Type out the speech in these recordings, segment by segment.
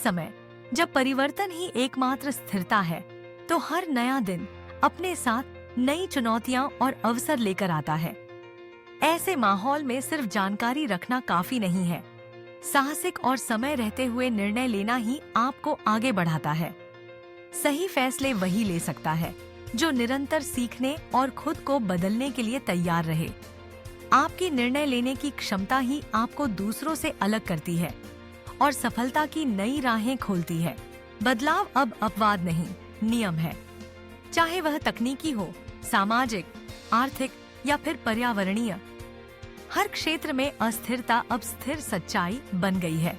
समय जब परिवर्तन ही एकमात्र स्थिरता है, तो हर नया दिन अपने साथ नई चुनौतियां और अवसर लेकर आता है। ऐसे माहौल में सिर्फ जानकारी रखना काफी नहीं है। साहसिक और समय रहते हुए निर्णय लेना ही आपको आगे बढ़ाता है। सही फैसले वही ले सकता है जो निरंतर सीखने और खुद को बदलने के लिए तैयार रहे। आपकी निर्णय लेने की क्षमता ही आपको दूसरों से अलग करती है और सफलता की नई राहें खोलती है। बदलाव अब अपवाद नहीं, नियम है। चाहे वह तकनीकी हो, सामाजिक, आर्थिक या फिर पर्यावरणीय, हर क्षेत्र में अस्थिरता अब स्थिर सच्चाई बन गई है।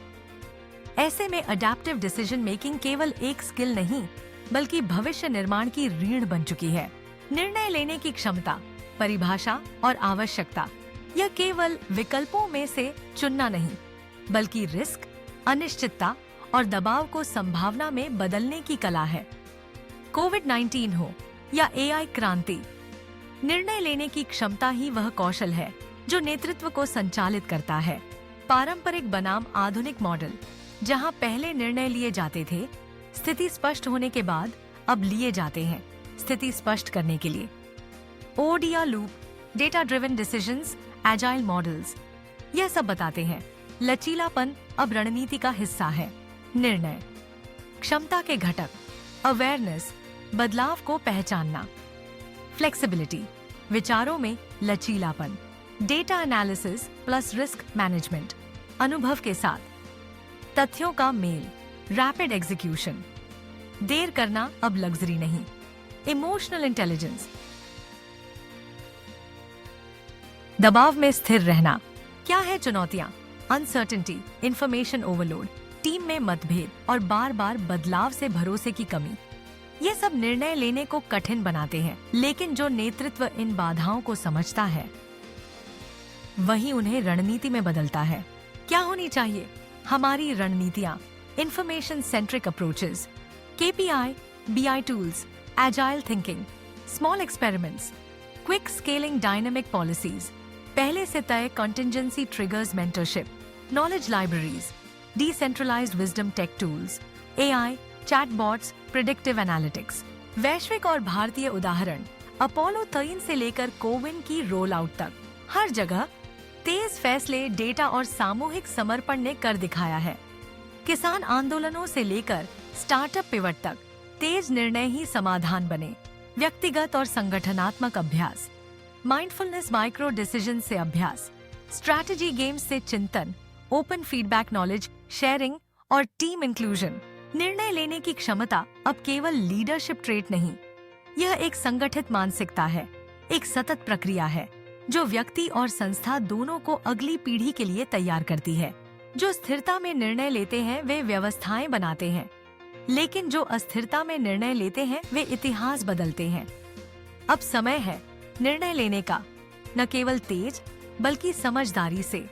ऐसे में अडैप्टिव डिसीजन मेकिंग केवल एक स्किल नहीं, बल्कि भविष्य निर्माण की रीढ़ बन चुकी है। निर्णय लेने की क्षमता, परिभाषा और आवश्यकता, यह केवल विकल्पों में से चुनना नहीं, बल्कि रिस्क, अनिश्चितता और दबाव को संभावना में बदलने की कला है। कोविड-19 हो या एआई क्रांति, निर्णय लेने की क्षमता ही वह कौशल है जो नेतृत्व को संचालित करता है। पारंपरिक बनाम आधुनिक मॉडल, जहां पहले निर्णय लिए जाते थे स्थिति स्पष्ट होने के बाद, अब लिए जाते हैं स्थिति स्पष्ट करने के लिए। Odia loop, data driven decisions, agile models, यह सब बताते हैं लचीलापन अब रणनीति का हिस्सा है। निर्णय क्षमता के घटक, अवेयरनेस, बदलाव को पहचानना, फ्लेक्सिबिलिटी, विचारों में लचीलापन, data analysis plus risk management, अनुभव के साथ, तथ्यों का मेल, रैपिड एग्जीक्यूशन, देर करना अब लग्जरी नहीं, इमोशनल इंटेलिजेंस, दबाव में स्थिर रहना। क्या है चुनौतियां? अनसर्टेनिटी, इंफॉर्मेशन ओवरलोड, टीम में मतभेद और बार बार बदलाव से भरोसे की कमी। ये सब निर्णय लेने को कठिन बनाते हैं, लेकिन जो नेतृत्व इन बाधाओं को समझता है वही उन्हें रणनीति में बदलता है। क्या होनी चाहिए हमारी रणनीतियां? Information centric approaches, KPI, BI tools, agile thinking, small experiments, quick scaling, dynamic policies, पहले से तय contingency triggers, mentorship, knowledge libraries, decentralised wisdom tech tools, AI, chatbots, predictive analytics. वैश्विक और भारतीय उदाहरण, अपोलो 13 से लेकर कोविन की रोल आउट तक, हर जगह तेज फैसले, डेटा और सामूहिक समर्पण ने कर दिखाया है। किसान आंदोलनों से लेकर स्टार्टअप पिवट तक तेज निर्णय ही समाधान बने। व्यक्तिगत और संगठनात्मक अभ्यास, माइंडफुलनेस, माइक्रो डिसीजन से अभ्यास, स्ट्रैटेजी गेम्स से चिंतन, ओपन फीडबैक, नॉलेज शेयरिंग और टीम इंक्लूजन। निर्णय लेने की क्षमता अब केवल लीडरशिप ट्रेट नहीं, यह एक संगठित मानसिकता है, एक सतत प्रक्रिया है जो व्यक्ति और संस्था दोनों को अगली पीढ़ी के लिए तैयार करती है। जो स्थिरता में निर्णय लेते हैं वे व्यवस्थाएं बनाते हैं, लेकिन जो अस्थिरता में निर्णय लेते हैं वे इतिहास बदलते हैं। अब समय है निर्णय लेने का, न केवल तेज बल्कि समझदारी से।